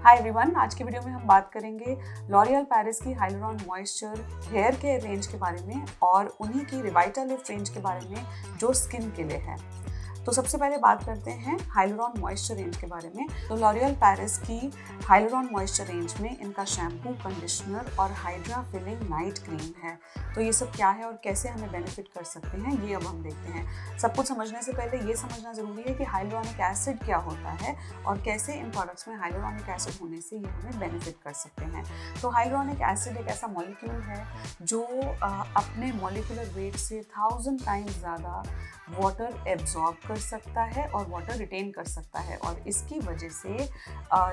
Hi everyone, आज की video में हम बात करेंगे लॉरियल पेरिस की हाइलुरॉन मॉइस्चर हेयर केयर रेंज के बारे में और उन्हीं की रिवाइटालिफ्ट रेंज के बारे में जो स्किन के लिए है। तो सबसे पहले बात करते हैं हाइलुरॉन मॉइस्चर रेंज के बारे में। तो लॉरियल पेरिस की हाइलुरॉन मॉइस्चर रेंज में इनका शैम्पू, कंडीशनर और हाइड्रा फिलिंग नाइट क्रीम है। तो ये सब क्या है और कैसे हमें बेनिफिट कर सकते हैं, ये अब हम देखते हैं। सब कुछ समझने से पहले ये समझना ज़रूरी है कि हाइलुरॉनिक एसिड क्या होता है और कैसे इन प्रोडक्ट्स में हाइलुरॉनिक एसिड होने से ये हमें बेनिफिट कर सकते हैं। तो हाइलुरॉनिक एसिड एक ऐसा मॉलिक्यूल है जो अपने मॉलिक्यूलर वेट से 1000 टाइम्स ज़्यादा वाटर एब्जॉर्ब कर सकता है और वाटर रिटेन कर सकता है। और इसकी वजह से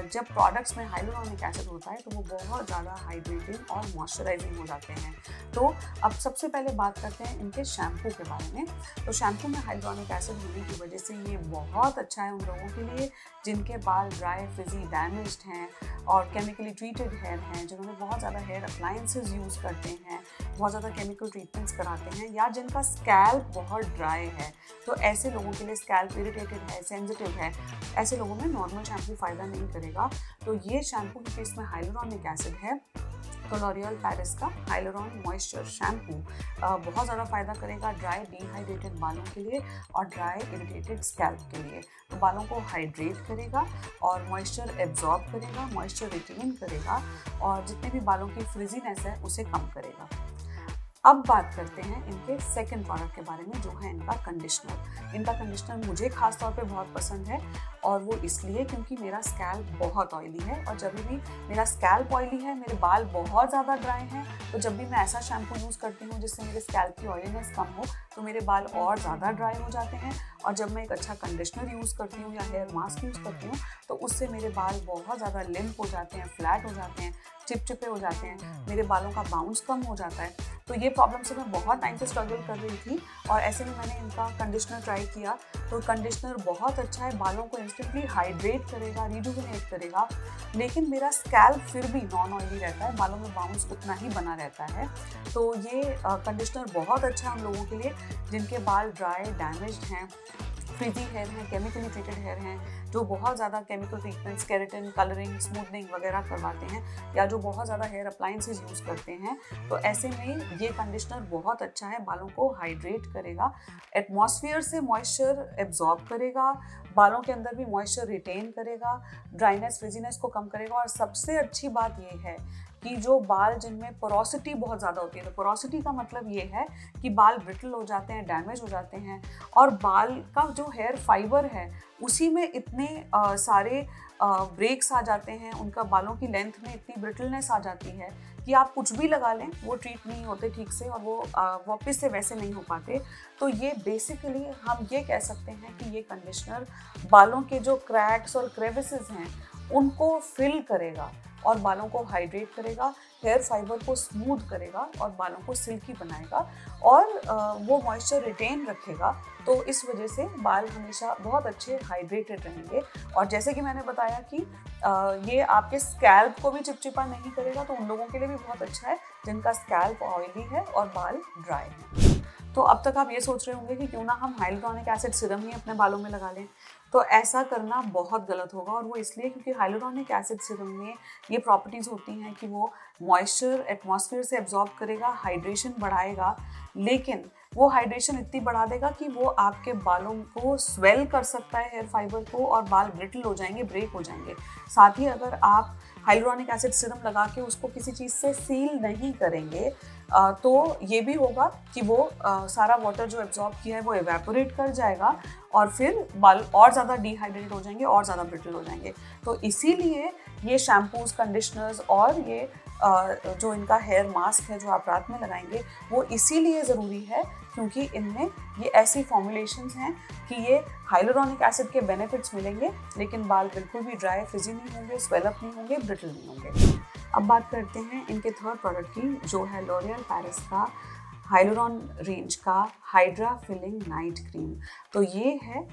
जब प्रोडक्ट्स में हाइलुरॉनिक एसिड होता है तो वो बहुत ज़्यादा हाइड्रेटिंग और मॉइस्चराइजिंग हो जाते हैं। तो अब सबसे पहले बात करते हैं इनके शैम्पू के बारे में। तो शैम्पू में हाइलुरॉनिक एसिड होने की वजह से ये बहुत अच्छा है उन लोगों के लिए जिनके बाल ड्राई, फ्रिजी, डैमेज्ड हैं और केमिकली ट्रीटेड हेयर हैं, जिन्होंने बहुत ज़्यादा हेयर अप्लायंसेस यूज़ करते हैं, बहुत ज़्यादा केमिकल ट्रीटमेंट्स कराते हैं, या जिनका स्कैल्प बहुत ड्राई है। तो ऐसे लोगों के लिए स्कैल्प इरिटेटेड है, सेंसिटिव है, ऐसे लोगों में नॉर्मल शैम्पू फ़ायदा नहीं करेगा। तो ये शैम्पू क्योंकि इसमें हाइलुरॉनिक एसिड है तो लॉरियल पेरिस का हाइलुरॉन मॉइस्चर शैम्पू बहुत ज़्यादा फ़ायदा करेगा ड्राई, डिहाइड्रेटेड बालों के लिए और ड्राई, इरिटेटेड स्कैल्प के लिए। तो बालों को हाइड्रेट करेगा और मॉइस्चर एब्जॉर्ब करेगा, मॉइस्चर रिटेन करेगा और जितने भी बालों की फ्रिजीनेस है उसे कम करेगा। अब बात करते हैं इनके सेकंड प्रोडक्ट के बारे में जो है इनका कंडीशनर। इनका कंडीशनर मुझे खास तौर पे बहुत पसंद है और वो इसलिए क्योंकि मेरा स्कैल्प बहुत ऑयली है और जब भी मेरा स्कैल्प ऑयली है, मेरे बाल बहुत ज़्यादा ड्राई हैं, तो जब भी मैं ऐसा शैम्पू यूज़ करती हूँ जिससे मेरे स्कैल्प की ऑयलीनेस कम हो तो मेरे बाल और ज़्यादा ड्राई हो जाते हैं। और जब मैं एक अच्छा कंडीशनर यूज़ करती हूँ या हेयर मास्क यूज़ करती हूँ तो उससे मेरे बाल बहुत ज़्यादा लिम्प हो जाते हैं, फ्लैट हो जाते हैं, चिपचिपे हो जाते हैं, मेरे बालों का बाउंस कम हो जाता है। तो ये प्रॉब्लम से मैं बहुत टाइम से स्ट्रगल कर रही थी और ऐसे में मैंने इनका कंडीशनर ट्राई किया। तो कंडीशनर बहुत अच्छा है, बालों को इंस्टेंटली हाइड्रेट करेगा, रिजुविनेट करेगा, लेकिन मेरा स्कैल्प फिर भी नॉन ऑयली रहता है, बालों में बाउंस उतना ही बना रहता है। तो ये कंडीशनर बहुत अच्छा है उन लोगों के लिए जिनके बाल ड्राई, डैमेज्ड हैं, फ्रिजी हेयर हैं, केमिकली ट्रीटेड हेयर हैं, जो बहुत ज़्यादा chemical treatments, keratin, colouring, smoothening वगैरह करवाते हैं या जो बहुत ज़्यादा हेयर अप्लायंसेस यूज़ करते हैं। तो ऐसे में ये कंडीशनर बहुत अच्छा है, बालों को हाइड्रेट करेगा, एटमॉस्फेयर से मॉइस्चर एब्जॉर्ब करेगा, बालों के अंदर भी मॉइस्चर रिटेन करेगा, ड्राइनेस, फ्रिजीनेस को कम करेगा। और सबसे अच्छी बात ये है कि जो बाल जिनमें पोरोसिटी बहुत ज़्यादा होती है, तो पोरोसिटी का मतलब ये है कि बाल ब्रिटल हो जाते हैं, डैमेज हो जाते हैं और बाल का जो हेयर फाइबर है उसी में इतने सारे ब्रेक्स आ जाते हैं, उनका बालों की लेंथ में इतनी ब्रिटलनेस आ जाती है कि आप कुछ भी लगा लें वो ट्रीट नहीं होते ठीक से और वो वापस से वैसे नहीं हो पाते। तो ये बेसिकली हम ये कह सकते हैं कि ये कंडीशनर बालों के जो क्रैक्स और क्रेविसेस हैं उनको फिल करेगा और बालों को हाइड्रेट करेगा, हेयर फाइबर को स्मूथ करेगा और बालों को सिल्की बनाएगा और वो मॉइस्चर रिटेन रखेगा। तो इस वजह से बाल हमेशा बहुत अच्छे हाइड्रेटेड रहेंगे। और जैसे कि मैंने बताया कि ये आपके स्कैल्प को भी चिपचिपा नहीं करेगा, तो उन लोगों के लिए भी बहुत अच्छा है जिनका स्कैल्प ऑयली है और बाल ड्राई है। तो अब तक आप ये सोच रहे होंगे कि क्यों ना हम हाइलुरॉनिक एसिड सीरम ही अपने बालों में लगा लें। तो ऐसा करना बहुत गलत होगा और वो इसलिए क्योंकि हाइलुरॉनिक एसिड सीरम में ये प्रॉपर्टीज़ होती हैं कि वो मॉइस्चर एटमॉस्फेयर से एब्जॉर्ब करेगा, हाइड्रेशन बढ़ाएगा, लेकिन वो हाइड्रेशन इतनी बढ़ा देगा कि वो आपके बालों को स्वेल कर सकता है, हेयर फाइबर को, और बाल ब्रिटल हो जाएंगे, ब्रेक हो जाएंगे। साथ ही अगर आप हाइलुरॉनिक एसिड सीरम लगा के उसको किसी चीज़ से सील नहीं करेंगे तो ये भी होगा कि वो सारा वाटर जो एब्जॉर्ब किया है वो एवेपोरेट कर जाएगा और फिर बाल और ज़्यादा डिहाइड्रेटेड हो जाएंगे और ज़्यादा ब्रिटल हो जाएंगे। तो इसीलिए ये शैम्पूज, कंडीशनर्स और ये जो इनका हेयर मास्क है जो आप रात में लगाएंगे वो इसीलिए ज़रूरी है क्योंकि इनमें ये ऐसी फॉर्मुलेशंस हैं कि ये हाइलुरॉनिक एसिड के बेनिफिट्स मिलेंगे लेकिन बाल बिल्कुल भी ड्राई, फ्रिजी नहीं होंगे, स्वेलअप नहीं होंगे, ब्रिटल नहीं होंगे। अब बात करते हैं इनके थर्ड प्रोडक्ट की जो है लॉरियल पेरिस का हाइलुरॉन रेंज का हाइड्रा फिलिंग नाइट क्रीम। तो ये है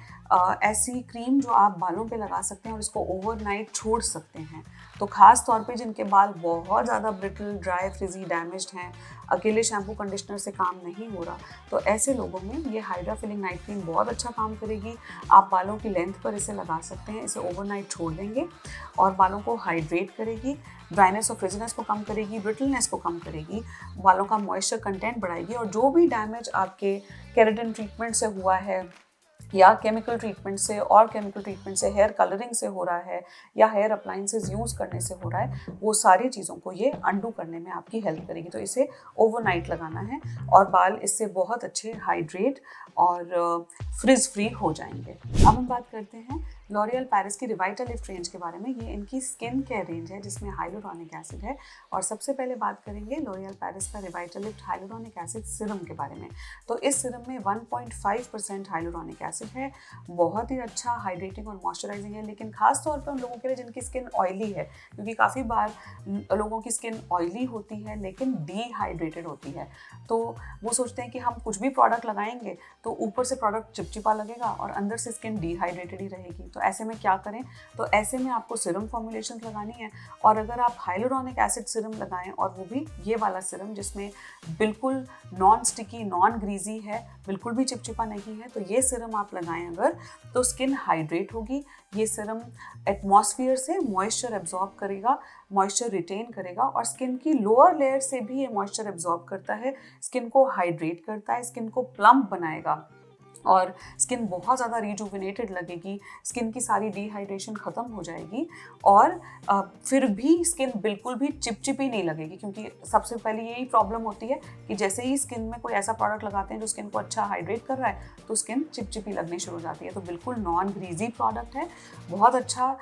ऐसी क्रीम जो आप बालों पे लगा सकते हैं और इसको ओवरनाइट छोड़ सकते हैं। तो ख़ास तौर पे जिनके बाल बहुत ज़्यादा ब्रिटल, ड्राई, फ्रिजी, डैमेज्ड हैं, अकेले शैम्पू कंडीशनर से काम नहीं हो रहा, तो ऐसे लोगों में ये हाइड्रा फिलिंग नाइट क्रीम बहुत अच्छा काम करेगी। आप बालों की लेंथ पर इसे लगा सकते हैं, इसे ओवरनाइट छोड़ देंगे और बालों को हाइड्रेट करेगी, ड्राइनेस और फ्रिजीनेस को कम करेगी, ब्रिटलनेस को कम करेगी, बालों का मॉइस्चर कंटेंट बढ़ाएगी और जो भी डैमेज आपके केराटिन ट्रीटमेंट से हुआ है या केमिकल ट्रीटमेंट से और केमिकल ट्रीटमेंट से, हेयर कलरिंग से हो रहा है या हेयर अप्लाइंसेस यूज़ करने से हो रहा है, वो सारी चीज़ों को ये अंडू करने में आपकी हेल्प करेगी। तो इसे ओवरनाइट लगाना है और बाल इससे बहुत अच्छे हाइड्रेट और फ्रिज फ्री हो जाएंगे। अब हम बात करते हैं लॉरियल पेरिस की रिवाइटालिफ्ट रेंज के बारे में। ये इनकी स्किन केयर रेंज है जिसमें हाइलुरोनिक एसिड है। और सबसे पहले बात करेंगे लॉरियल पेरिस का रिवाइटालिफ्ट हाइलुरोनिक एसिड सिरम के बारे में। तो इस सिरम में 1.5% हाइलुरोनिक एसिड है। बहुत ही अच्छा हाइड्रेटिंग और मॉइस्चराइजिंग है, लेकिन खास तौर पर उन लोगों के लिए जिनकी स्किन ऑयली है, क्योंकि काफ़ी बार लोगों की स्किन ऑयली होती है लेकिन डिहाइड्रेटेड होती है। तो वो सोचते हैं कि हम कुछ भी प्रोडक्ट लगाएंगे तो ऊपर से प्रोडक्ट चिपचिपा लगेगा और अंदर से स्किन डिहाइड्रेटेड ही रहेगी। तो ऐसे में क्या करें? तो ऐसे में आपको सिरम फॉर्मुलेशन लगानी है और अगर आप हाइलुरोनिक एसिड सिरम लगाएं और वो भी ये वाला सिरम जिसमें बिल्कुल नॉन स्टिकी, नॉन ग्रीजी है, बिल्कुल भी चिपचिपा नहीं है, तो ये सिरम आप लगाएं अगर, तो स्किन हाइड्रेट होगी। ये सिरम एटमॉस्फेयर से मॉइस्चर एब्जॉर्ब करेगा, मॉइस्चर रिटेन करेगा और स्किन की लोअर लेयर से भी ये मॉइस्चर एब्जॉर्ब करता है, स्किन को हाइड्रेट करता है, स्किन को प्लम्प बनाएगा और स्किन बहुत ज़्यादा रिजुविनेटेड लगेगी, स्किन की सारी डिहाइड्रेशन ख़त्म हो जाएगी और फिर भी स्किन बिल्कुल भी चिपचिपी नहीं लगेगी। क्योंकि सबसे पहले यही प्रॉब्लम होती है कि जैसे ही स्किन में कोई ऐसा प्रोडक्ट लगाते हैं जो स्किन को अच्छा हाइड्रेट कर रहा है तो स्किन चिपचिपी लगनी शुरू हो जाती है। तो बिल्कुल नॉन ग्रीजी प्रोडक्ट है, बहुत अच्छा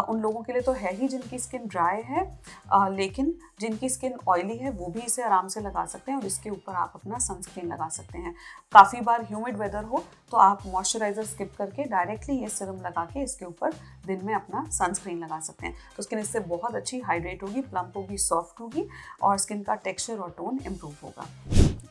उन लोगों के लिए तो है ही जिनकी स्किन ड्राई है, लेकिन जिनकी स्किन ऑयली है वो भी इसे आराम से लगा सकते हैं और इसके ऊपर आप अपना सनस्क्रीन लगा सकते हैं। काफ़ी बार ह्यूमिड वेदर हो तो आप मॉइस्चराइज़र स्किप करके डायरेक्टली ये सिरम लगा के इसके ऊपर दिन में अपना सनस्क्रीन लगा सकते हैं। तो स्किन इससे बहुत अच्छी हाइड्रेट होगी, प्लम्प होगी, सॉफ्ट होगी और स्किन का टेक्सचर और टोन इम्प्रूव होगा।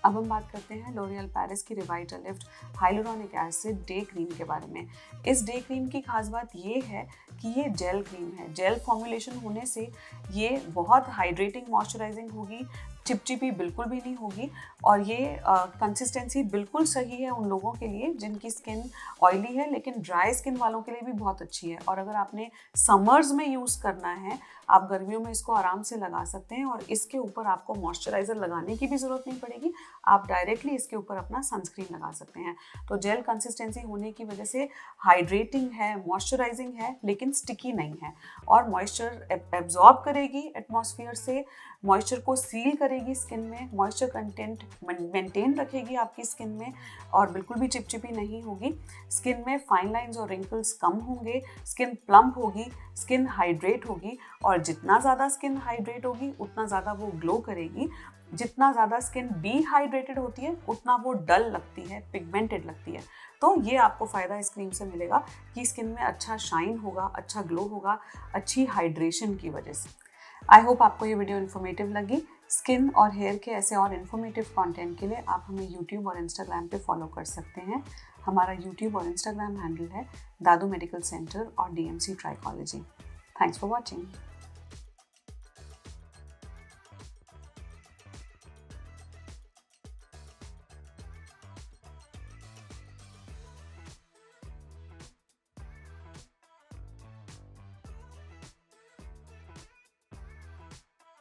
अब हम बात करते हैं लॉरियल पेरिस की रिवाइटालिफ्ट हाइलुरोनिक एसिड डे क्रीम के बारे में। इस डे क्रीम की खास बात ये है कि ये जेल क्रीम है। जेल फॉर्मुलेशन होने से ये बहुत हाइड्रेटिंग, मॉइस्चराइजिंग होगी, चिपचिपी बिल्कुल भी नहीं होगी और ये कंसिस्टेंसी बिल्कुल सही है उन लोगों के लिए जिनकी स्किन ऑयली है, लेकिन ड्राई स्किन वालों के लिए भी बहुत अच्छी है। और अगर आपने समर्स में यूज़ करना है, आप गर्मियों में इसको आराम से लगा सकते हैं और इसके ऊपर आपको मॉइस्चराइज़र लगाने की भी ज़रूरत नहीं पड़ेगी, आप डायरेक्टली इसके ऊपर अपना सनस्क्रीन लगा सकते हैं। तो जेल कंसिस्टेंसी होने की वजह से हाइड्रेटिंग है, मॉइस्चराइजिंग है, लेकिन स्टिकी नहीं है और मॉइस्चर एब्जॉर्ब करेगी एटमॉस्फेयर से, मॉइस्चर को सील करेगी स्किन में, मॉइस्चर कंटेंट मेंटेन रखेगी आपकी स्किन में और बिल्कुल भी चिपचिपी नहीं होगी। स्किन में फाइन लाइंस और रिंकल्स कम होंगे, स्किन प्लम्प होगी, स्किन हाइड्रेट होगी और जितना ज़्यादा स्किन हाइड्रेट होगी उतना ज़्यादा वो ग्लो करेगी। जितना ज़्यादा स्किन डिहाइड्रेटेड होती है उतना वो डल लगती है, पिगमेंटेड लगती है। तो ये आपको फ़ायदा इस क्रीम से मिलेगा कि स्किन में अच्छा शाइन होगा, अच्छा ग्लो होगा, अच्छी हाइड्रेशन की वजह से। आई होप आपको ये वीडियो इन्फॉर्मेटिव लगी। स्किन और हेयर के ऐसे और इन्फॉर्मेटिव कंटेंट के लिए आप हमें यूट्यूब और इंस्टाग्राम पे फॉलो कर सकते हैं। हमारा यूट्यूब और इंस्टाग्राम हैंडल है दादू मेडिकल सेंटर और DMC trichology. Thanks for watching.